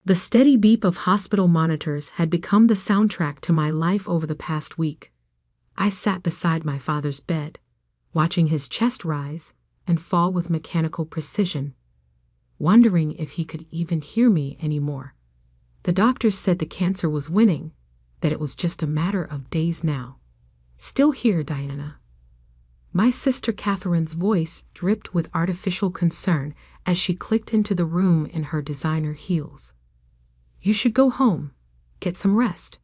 The steady beep of hospital monitors had become the soundtrack to my life over the past week. I sat beside my father's bed, watching his chest rise and fall with mechanical precision, wondering if he could even hear me anymore. The doctors said the cancer was winning, that it was just a matter of days now. Still here, Diana. My sister Catherine's voice dripped with artificial concern as she clicked into the room in her designer heels. You should go home, get some rest.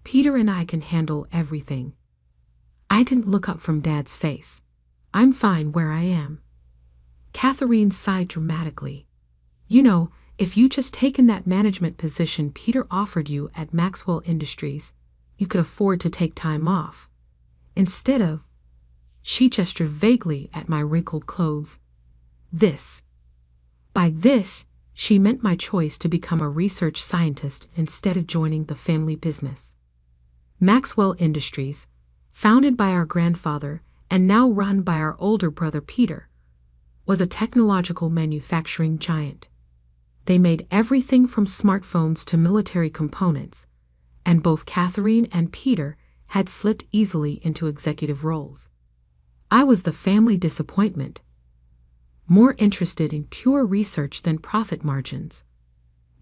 Peter and I can handle everything. I didn't look up from Dad's face. I'm fine where I am. Catherine sighed dramatically. You know, if you just taken that management position Peter offered you at Maxwell Industries, you could afford to take time off. Instead of... She gestured vaguely at my wrinkled clothes. This. By this, she meant my choice to become a research scientist instead of joining the family business. Maxwell Industries, founded by our grandfather and now run by our older brother Peter, was a technological manufacturing giant. They made everything from smartphones to military components, and both Catherine and Peter had slipped easily into executive roles. I was the family disappointment, more interested in pure research than profit margins.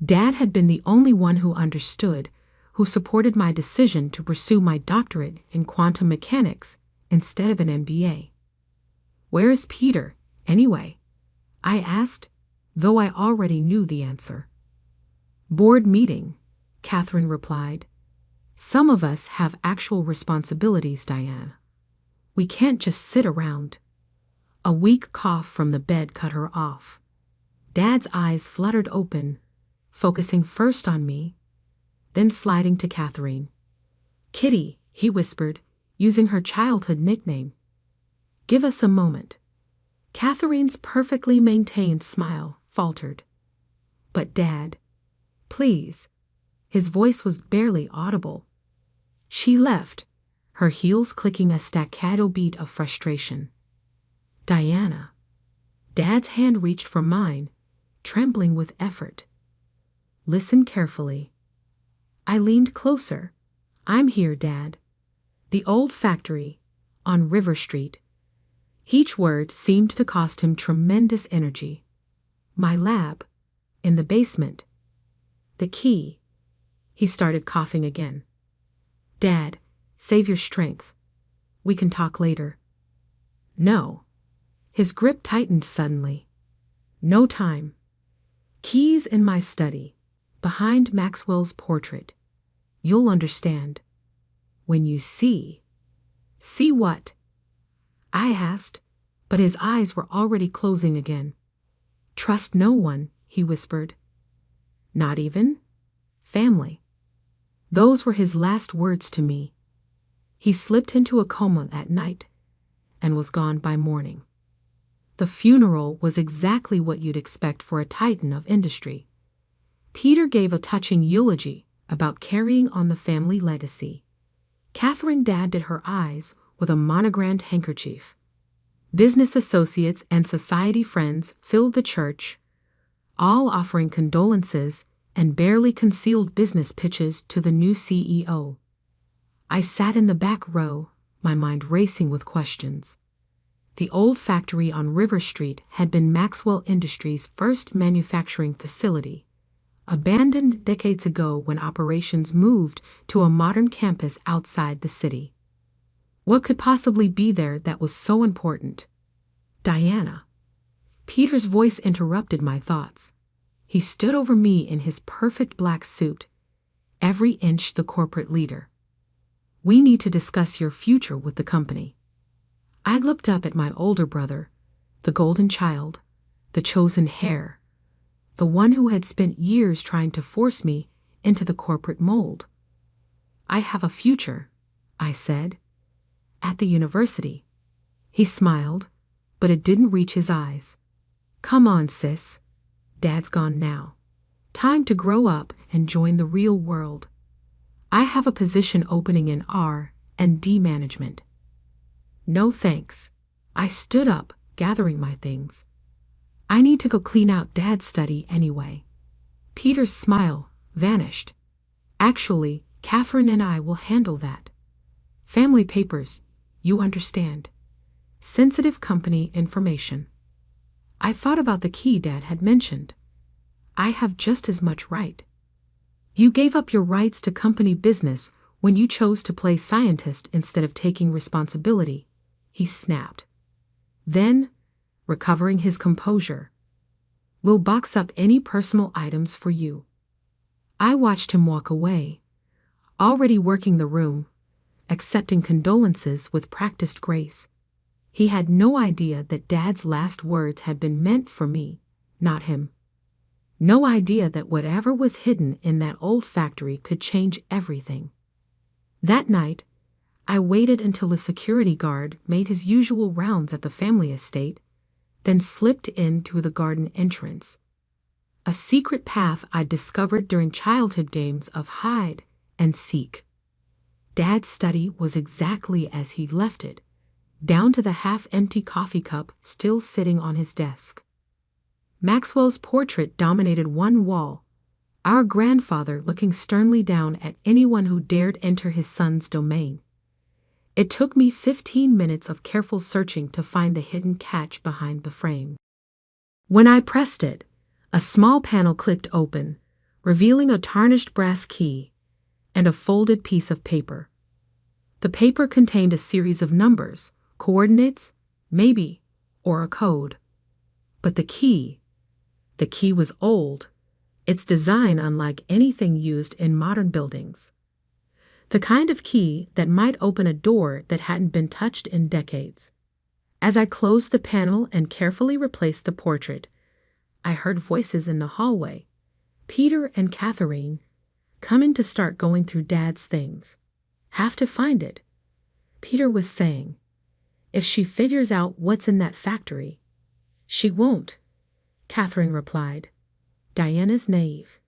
Dad had been the only one who understood, who supported my decision to pursue my doctorate in quantum mechanics instead of an MBA. Where is Peter, anyway? I asked, though I already knew the answer. Board meeting, Catherine replied. Some of us have actual responsibilities, Diana. We can't just sit around. A weak cough from the bed cut her off. Dad's eyes fluttered open, focusing first on me, then sliding to Catherine. Kitty, he whispered, using her childhood nickname. Give us a moment. Catherine's perfectly maintained smile faltered. But Dad, please. His voice was barely audible. She left, her heels clicking a staccato beat of frustration. Diana. Dad's hand reached for mine, trembling with effort. Listen carefully. I leaned closer. I'm here, Dad. The old factory, on River Street. Each word seemed to cost him tremendous energy. My lab, in the basement. The key. He started coughing again. Dad, save your strength. We can talk later. No. His grip tightened suddenly. No time. Keys in my study, behind Maxwell's portrait. You'll understand. When you see. See what? I asked, but his eyes were already closing again. Trust no one, he whispered. Not even family. Those were his last words to me. He slipped into a coma that night and was gone by morning. The funeral was exactly what you'd expect for a titan of industry. Peter gave a touching eulogy about carrying on the family legacy. Catherine dabbed at her eyes with a monogrammed handkerchief. Business associates and society friends filled the church, all offering condolences and barely concealed business pitches to the new CEO. I sat in the back row, my mind racing with questions. The old factory on River Street had been Maxwell Industries' first manufacturing facility, abandoned decades ago when operations moved to a modern campus outside the city. What could possibly be there that was so important? Diana. Peter's voice interrupted my thoughts. He stood over me in his perfect black suit, every inch the corporate leader. We need to discuss your future with the company. I looked up at my older brother, the golden child, the chosen heir, the one who had spent years trying to force me into the corporate mold. I have a future, I said, at the university. He smiled, but it didn't reach his eyes. Come on, sis. Dad's gone now. Time to grow up and join the real world. I have a position opening in R&D management. No thanks. I stood up, gathering my things. I need to go clean out Dad's study anyway. Peter's smile vanished. Actually, Catherine and I will handle that. Family papers, you understand. Sensitive company information. I thought about the key Dad had mentioned. I have just as much right. You gave up your rights to company business when you chose to play scientist instead of taking responsibility, he snapped. Then, recovering his composure, we'll box up any personal items for you. I watched him walk away, already working the room, accepting condolences with practiced grace. He had no idea that Dad's last words had been meant for me, not him. No idea that whatever was hidden in that old factory could change everything. That night, I waited until a security guard made his usual rounds at the family estate, then slipped in through the garden entrance. A secret path I'd discovered during childhood games of hide and seek. Dad's study was exactly as he left it, down to the half-empty coffee cup still sitting on his desk. Maxwell's portrait dominated one wall, our grandfather looking sternly down at anyone who dared enter his son's domain. It took me 15 minutes of careful searching to find the hidden catch behind the frame. When I pressed it, a small panel clicked open, revealing a tarnished brass key and a folded piece of paper. The paper contained a series of numbers, coordinates, maybe, or a code. But the key was old, its design unlike anything used in modern buildings. The kind of key that might open a door that hadn't been touched in decades. As I closed the panel and carefully replaced the portrait, I heard voices in the hallway, Peter and Catherine, coming to start going through Dad's things. Have to find it, Peter was saying. If she figures out what's in that factory. She won't, Catherine replied. Diana's naive.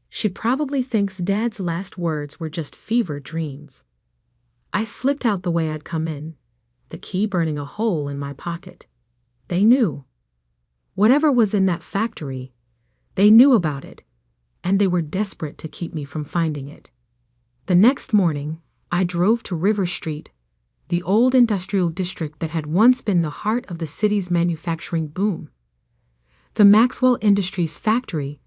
She probably thinks Dad's last words were just fever dreams. I slipped out the way I'd come in, the key burning a hole in my pocket. They knew. Whatever was in that factory, they knew about it, and they were desperate to keep me from finding it. The next morning, I drove to River Street, the old industrial district that had once been the heart of the city's manufacturing boom. The Maxwell Industries factory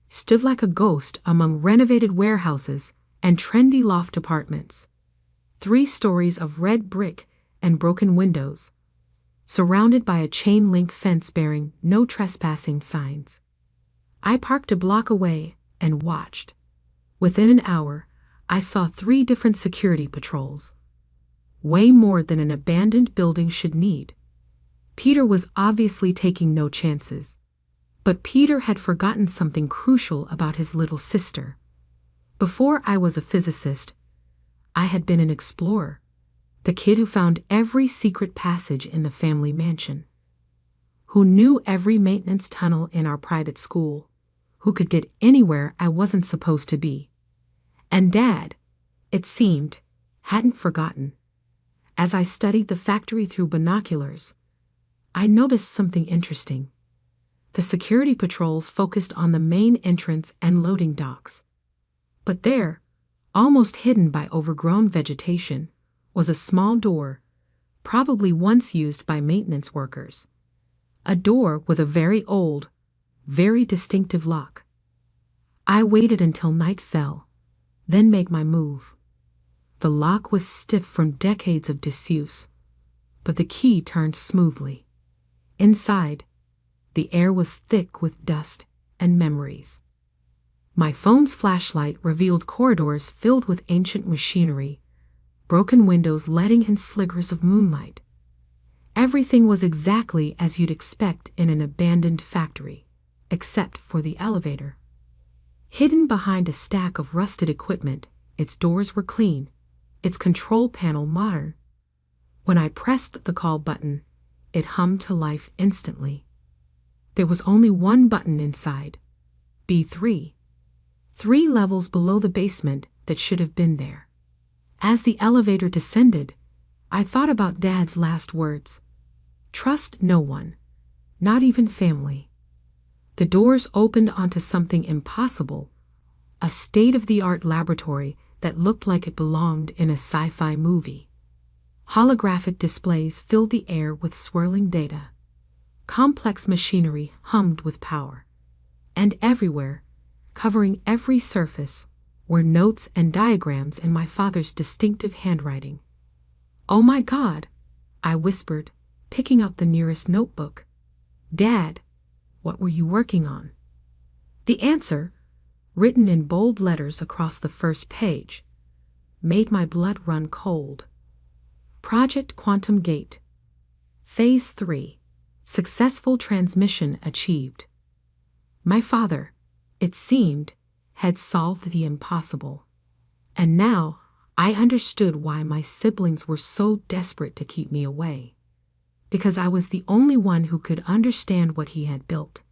stood like a ghost among renovated warehouses and trendy loft apartments. 3 stories of red brick and broken windows, surrounded by a chain-link fence bearing no trespassing signs. I parked a block away and watched. Within an hour, I saw 3 different security patrols. Way more than an abandoned building should need. Peter was obviously taking no chances. But Peter had forgotten something crucial about his little sister. Before I was a physicist, I had been an explorer, the kid who found every secret passage in the family mansion, who knew every maintenance tunnel in our private school, who could get anywhere I wasn't supposed to be. And Dad, it seemed, hadn't forgotten. As I studied the factory through binoculars, I noticed something interesting. The security patrols focused on the main entrance and loading docks. But there, almost hidden by overgrown vegetation, was a small door, probably once used by maintenance workers. A door with a very old, very distinctive lock. I waited until night fell, then made my move. The lock was stiff from decades of disuse, but the key turned smoothly. Inside, the air was thick with dust and memories. My phone's flashlight revealed corridors filled with ancient machinery, broken windows letting in slivers of moonlight. Everything was exactly as you'd expect in an abandoned factory, except for the elevator. Hidden behind a stack of rusted equipment, its doors were clean, its control panel modern. When I pressed the call button, it hummed to life instantly. There was only one button inside, B3, 3 levels below the basement that should have been there. As the elevator descended, I thought about Dad's last words. Trust no one, not even family. The doors opened onto something impossible, a state-of-the-art laboratory that looked like it belonged in a sci-fi movie. Holographic displays filled the air with swirling data. Complex machinery hummed with power. And everywhere, covering every surface, were notes and diagrams in my father's distinctive handwriting. "Oh my God," I whispered, picking up the nearest notebook. "Dad, what were you working on?" The answer, written in bold letters across the first page, made my blood run cold. Project Quantum Gate. Phase 3. Successful transmission achieved. My father, it seemed, had solved the impossible. And now I understood why my siblings were so desperate to keep me away. Because I was the only one who could understand what he had built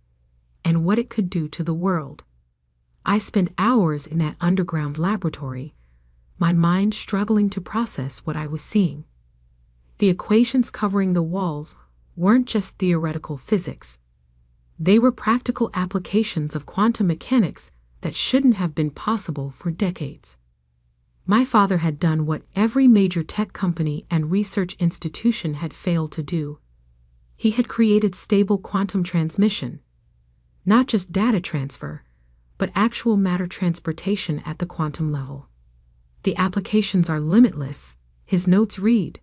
and what it could do to the world. I spent hours in that underground laboratory, my mind struggling to process what I was seeing. The equations covering the walls weren't just theoretical physics. They were practical applications of quantum mechanics that shouldn't have been possible for decades. My father had done what every major tech company and research institution had failed to do. He had created stable quantum transmission, not just data transfer, but actual matter transportation at the quantum level. The applications are limitless, his notes read.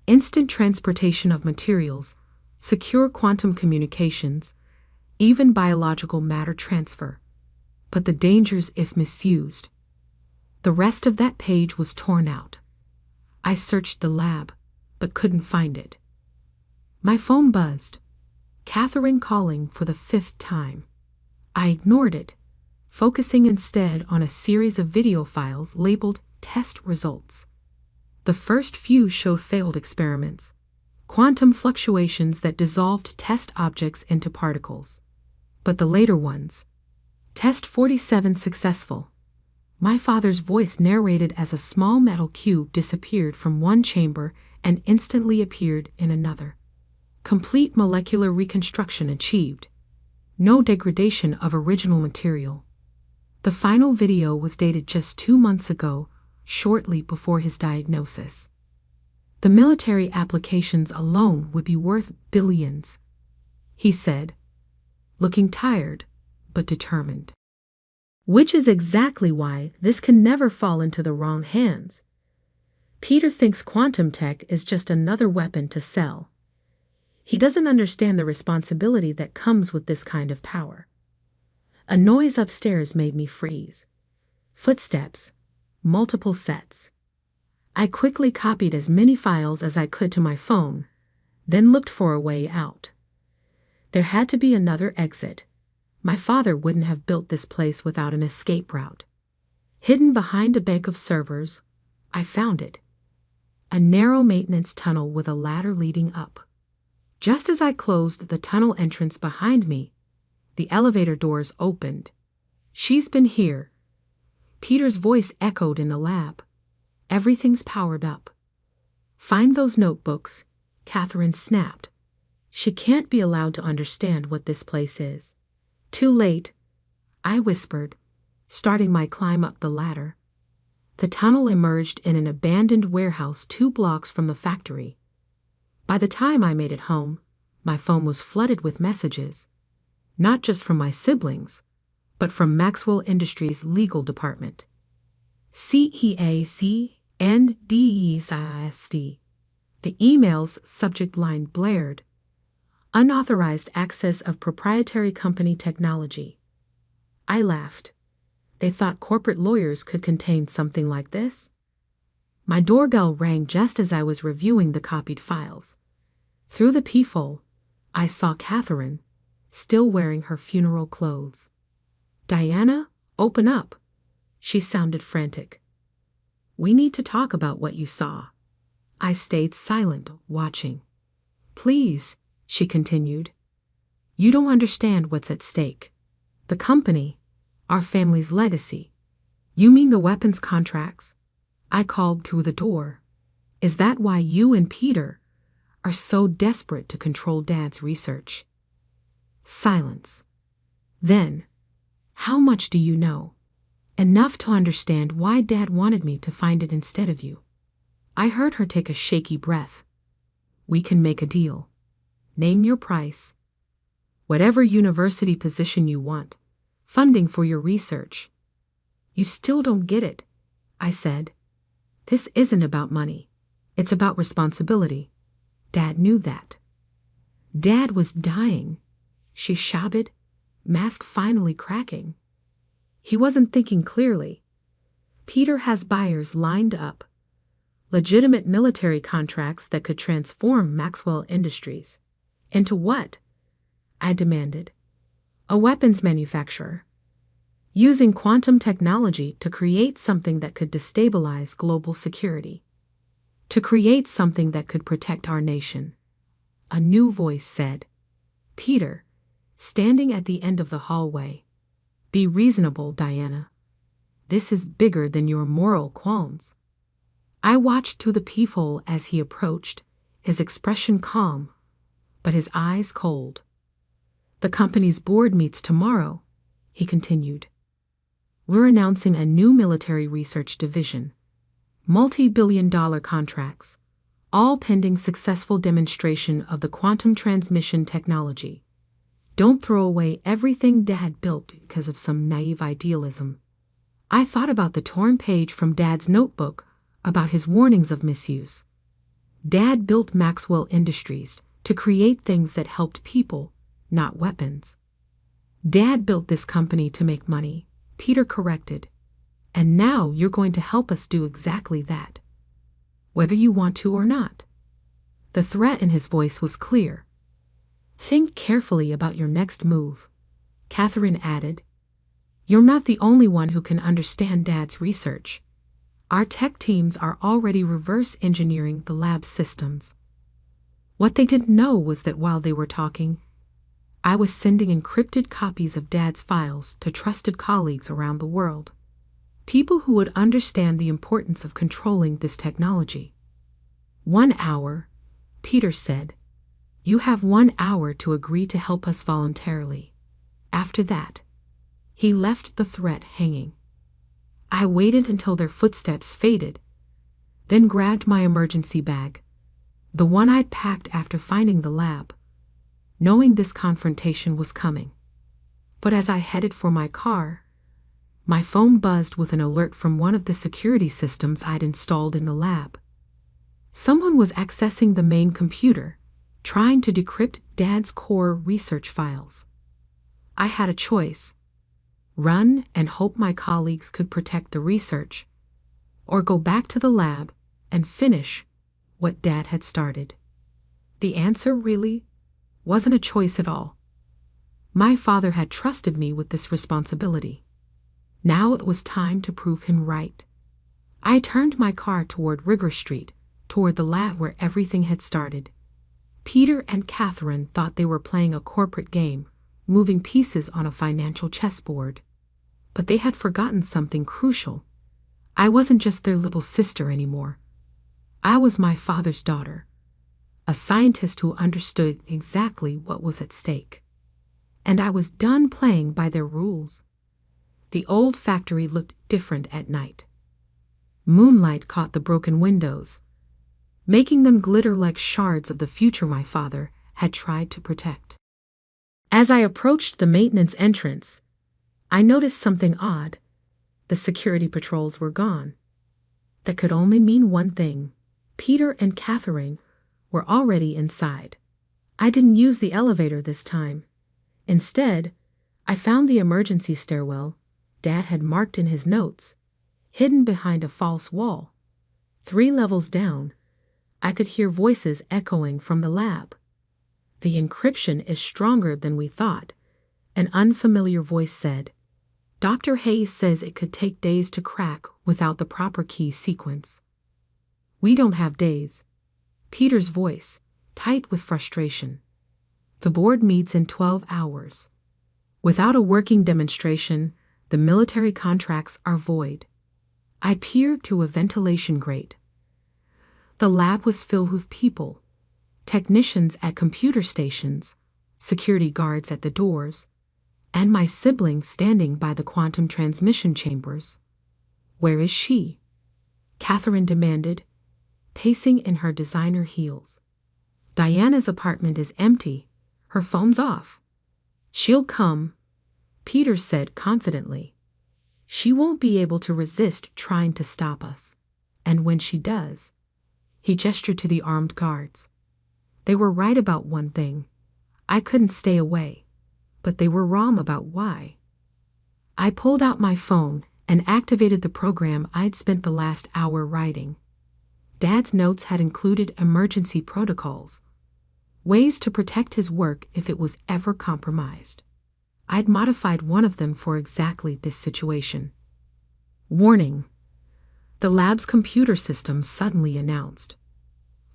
Instant transportation of materials, secure quantum communications, even biological matter transfer. But the dangers if misused. The rest of that page was torn out. I searched the lab, but couldn't find it. My phone buzzed. Catherine calling for the 5th time. I ignored it, focusing instead on a series of video files labeled Test Results. The first few showed failed experiments, quantum fluctuations that dissolved test objects into particles. But the later ones, Test 47 successful. My father's voice narrated as a small metal cube disappeared from one chamber and instantly appeared in another. Complete molecular reconstruction achieved. No degradation of original material. The final video was dated just 2 months ago, shortly before his diagnosis. The military applications alone would be worth billions, he said, looking tired but determined. Which is exactly why this can never fall into the wrong hands. Peter thinks quantum tech is just another weapon to sell. He doesn't understand the responsibility that comes with this kind of power. A noise upstairs made me freeze. Footsteps, multiple sets. I quickly copied as many files as I could to my phone, then looked for a way out. There had to be another exit. My father wouldn't have built this place without an escape route. Hidden behind a bank of servers, I found it. A narrow maintenance tunnel with a ladder leading up. Just as I closed the tunnel entrance behind me, the elevator doors opened. "She's been here." Peter's voice echoed in the lab. "Everything's powered up." "Find those notebooks," Catherine snapped. She can't be allowed to understand what this place is. "Too late," I whispered, starting my climb up the ladder. The tunnel emerged in an abandoned warehouse 2 blocks from the factory. By the time I made it home, my phone was flooded with messages, not just from my siblings, but from Maxwell Industries' legal department. CEAC and DESIST. The email's subject line blared, "Unauthorized access of proprietary company technology." I laughed. They thought corporate lawyers could contain something like this? My doorbell rang just as I was reviewing the copied files. Through the peephole, I saw Catherine, still wearing her funeral clothes. "Diana, open up." She sounded frantic. "We need to talk about what you saw." I stayed silent, watching. "Please," she continued. "You don't understand what's at stake. The company, our family's legacy." "You mean the weapons contracts?" I called through the door. "Is that why you and Peter are so desperate to control Dad's research?" Silence. Then, how much do you know? Enough to understand why Dad wanted me to find it instead of you. I heard her take a shaky breath. We can make a deal. Name your price. Whatever university position you want. Funding for your research. You still don't get it, I said. This isn't about money. It's about responsibility. Dad knew that. Dad was dying, she shouted, mask finally cracking. He wasn't thinking clearly. Peter has buyers lined up. Legitimate military contracts that could transform Maxwell Industries. Into what? I demanded. A weapons manufacturer. Using quantum technology to create something that could destabilize global security. To create something that could protect our nation. A new voice said. Peter, standing at the end of the hallway. Be reasonable, Diana. This is bigger than your moral qualms. I watched through the peephole as he approached, his expression calm, but his eyes cold. The company's board meets tomorrow, he continued. We're announcing a new military research division. Multi-billion-dollar contracts, all pending successful demonstration of the quantum transmission technology. Don't throw away everything Dad built because of some naive idealism. I thought about the torn page from Dad's notebook about his warnings of misuse. Dad built Maxwell Industries to create things that helped people, not weapons. Dad built this company to make money, Peter corrected. And now you're going to help us do exactly that. Whether you want to or not. The threat in his voice was clear. Think carefully about your next move, Catherine added. You're not the only one who can understand Dad's research. Our tech teams are already reverse engineering the lab's systems. What they didn't know was that while they were talking, I was sending encrypted copies of Dad's files to trusted colleagues around the world. People who would understand the importance of controlling this technology. 1 hour, Peter said. You have 1 hour to agree to help us voluntarily. After that, he left the threat hanging. I waited until their footsteps faded, then grabbed my emergency bag, the one I'd packed after finding the lab, knowing this confrontation was coming. But as I headed for my car, my phone buzzed with an alert from one of the security systems I'd installed in the lab. Someone was accessing the main computer, trying to decrypt Dad's core research files. I had a choice. Run and hope my colleagues could protect the research, or go back to the lab and finish what Dad had started. The answer really wasn't a choice at all. My father had trusted me with this responsibility. Now it was time to prove him right. I turned my car toward Rigger Street, toward the lab where everything had started. Peter and Catherine thought they were playing a corporate game, moving pieces on a financial chessboard. But they had forgotten something crucial. I wasn't just their little sister anymore. I was my father's daughter, a scientist who understood exactly what was at stake. And I was done playing by their rules. The old factory looked different at night. Moonlight caught the broken windows, making them glitter like shards of the future my father had tried to protect. As I approached the maintenance entrance, I noticed something odd. The security patrols were gone. That could only mean one thing. Peter and Catherine were already inside. I didn't use the elevator this time. Instead, I found the emergency stairwell Dad had marked in his notes, hidden behind a false wall. 3 levels down, I could hear voices echoing from the lab. The encryption is stronger than we thought, an unfamiliar voice said. Dr. Hayes says it could take days to crack without the proper key sequence. We don't have days. Peter's voice, tight with frustration. The board meets in 12 hours. Without a working demonstration, the military contracts are void. I peered through a ventilation grate. The lab was filled with people, technicians at computer stations, security guards at the doors, and my sibling standing by the quantum transmission chambers. "Where is she?" Catherine demanded, pacing in her designer heels. "Diana's apartment is empty. Her phone's off." "She'll come," Peter said confidently. "She won't be able to resist trying to stop us. And when she does—" He gestured to the armed guards. "They were right about one thing. I couldn't stay away. But they were wrong about why." I pulled out my phone and activated the program I'd spent the last hour writing. Dad's notes had included emergency protocols, ways to protect his work if it was ever compromised. I'd modified one of them for exactly this situation. "Warning," the lab's computer system suddenly announced.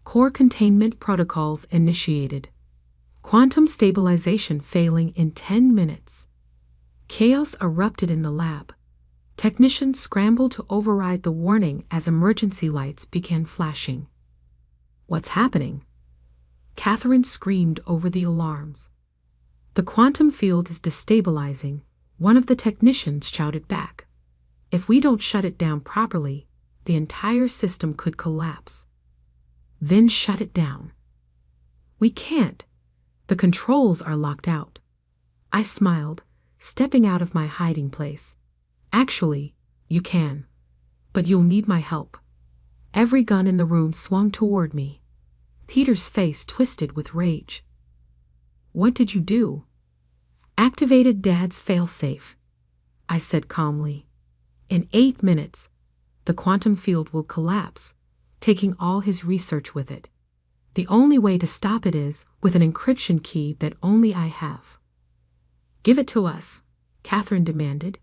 "Core containment protocols initiated. Quantum stabilization failing in 10 minutes. Chaos erupted in the lab. Technicians scrambled to override the warning as emergency lights began flashing." "What's happening?" Catherine screamed over the alarms. "The quantum field is destabilizing," one of the technicians shouted back. "If we don't shut it down properly, the entire system could collapse." "Then shut it down." "We can't. The controls are locked out." I smiled, stepping out of my hiding place. "Actually, you can. But you'll need my help." Every gun in the room swung toward me. Peter's face twisted with rage. "What did you do?" "Activated Dad's failsafe," I said calmly. "In 8 minutes, the quantum field will collapse, taking all his research with it. The only way to stop it is with an encryption key that only I have." "Give it to us," Catherine demanded.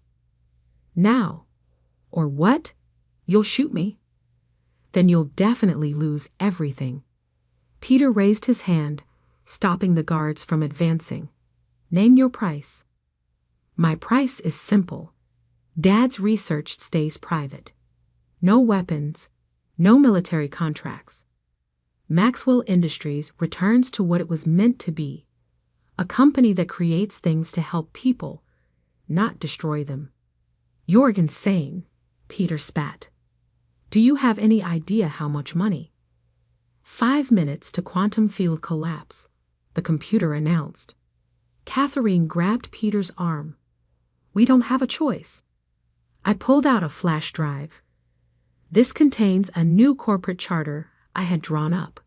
"Now." "Or what? You'll shoot me?" "Then you'll definitely lose everything." Peter raised his hand, stopping the guards from advancing. "Name your price." "My price is simple. Dad's research stays private. No weapons, no military contracts. Maxwell Industries returns to what it was meant to be, a company that creates things to help people, not destroy them." "You're insane," Peter spat. "Do you have any idea how much money?" 5 minutes to quantum field collapse," the computer announced. Catherine grabbed Peter's arm. "We don't have a choice." I pulled out a flash drive. "This contains a new corporate charter I had drawn up.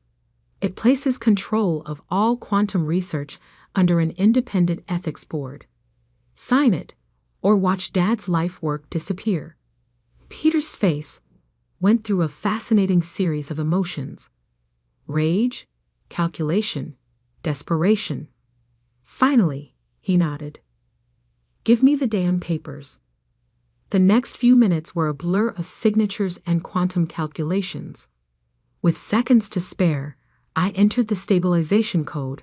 It places control of all quantum research under an independent ethics board. Sign it, or watch Dad's life work disappear." Peter's face went through a fascinating series of emotions: rage, calculation, desperation. Finally, he nodded. "Give me the damn papers." The next few minutes were a blur of signatures and quantum calculations. With seconds to spare, I entered the stabilization code,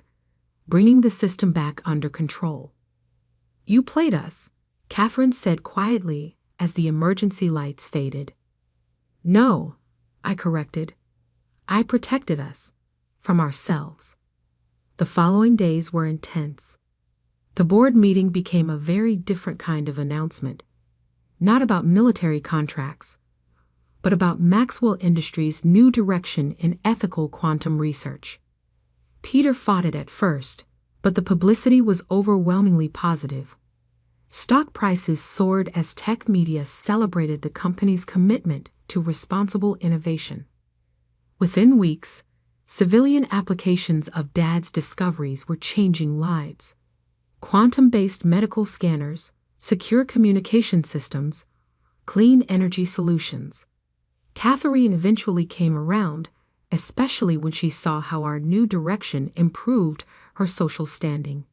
bringing the system back under control. "You played us," Catherine said quietly as the emergency lights faded. "No," I corrected. "I protected us from ourselves." The following days were intense. The board meeting became a very different kind of announcement, not about military contracts, but about Maxwell Industries' new direction in ethical quantum research. Peter fought it at first, but the publicity was overwhelmingly positive. Stock prices soared as tech media celebrated the company's commitment to responsible innovation. Within weeks, civilian applications of Dad's discoveries were changing lives. Quantum-based medical scanners, secure communication systems, clean energy solutions. Catherine eventually came around, especially when she saw how our new direction improved her social standing.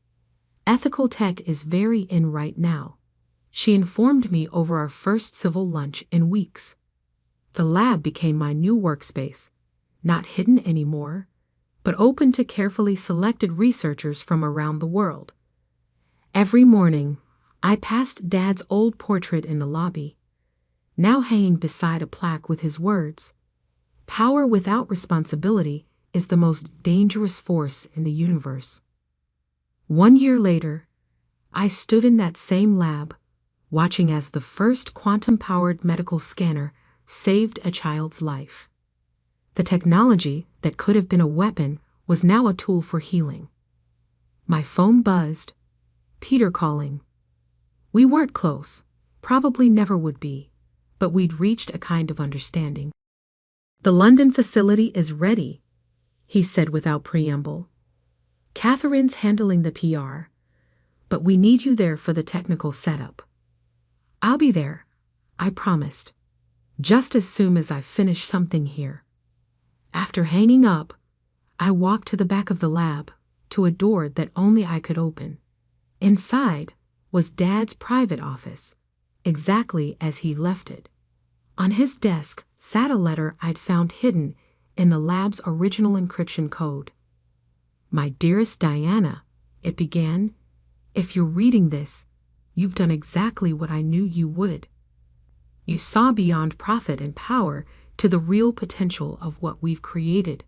"Ethical tech is very in right now," she informed me over our first civil lunch in weeks. The lab became my new workspace, not hidden anymore, but open to carefully selected researchers from around the world. Every morning, I passed Dad's old portrait in the lobby, now hanging beside a plaque with his words, "Power without responsibility is the most dangerous force in the universe." 1 year later, I stood in that same lab, watching as the first quantum-powered medical scanner saved a child's life. The technology that could have been a weapon was now a tool for healing. My phone buzzed. Peter calling. We weren't close, probably never would be, but we'd reached a kind of understanding. The London facility is ready, he said without preamble. Catherine's handling the PR, but we need you there for the technical setup. I'll be there, I promised, just as soon as I finish something here. After hanging up, I walked to the back of the lab, to a door that only I could open. Inside was Dad's private office, exactly as he left it. On his desk sat a letter I'd found hidden in the lab's original encryption code. My dearest Diana, it began, if you're reading this, you've done exactly what I knew you would. You saw beyond profit and power to the real potential of what we've created.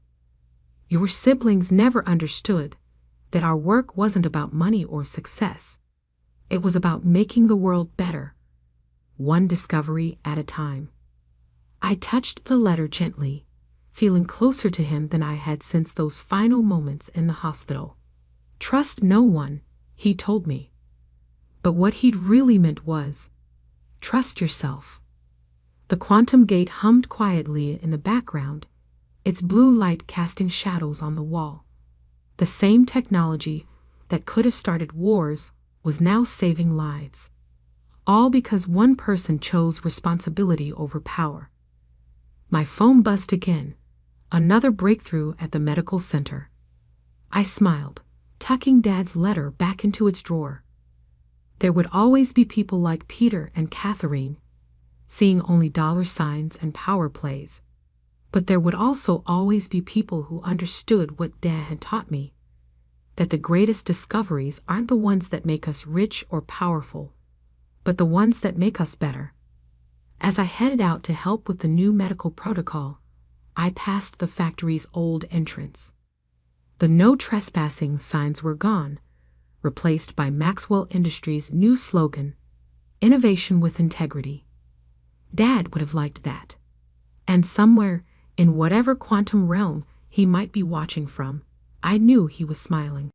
Your siblings never understood that our work wasn't about money or success. It was about making the world better, one discovery at a time. I touched the letter gently, feeling closer to him than I had since those final moments in the hospital. Trust no one, he told me. But what he'd really meant was, trust yourself. The quantum gate hummed quietly in the background, its blue light casting shadows on the wall. The same technology that could have started wars was now saving lives. All because one person chose responsibility over power. My phone buzzed again, another breakthrough at the medical center. I smiled, tucking Dad's letter back into its drawer. There would always be people like Peter and Catherine, seeing only dollar signs and power plays. But there would also always be people who understood what Dad had taught me, that the greatest discoveries aren't the ones that make us rich or powerful, but the ones that make us better. As I headed out to help with the new medical protocol, I passed the factory's old entrance. The no trespassing signs were gone, replaced by Maxwell Industries' new slogan, Innovation with Integrity. Dad would have liked that. And somewhere, in whatever quantum realm he might be watching from, I knew he was smiling.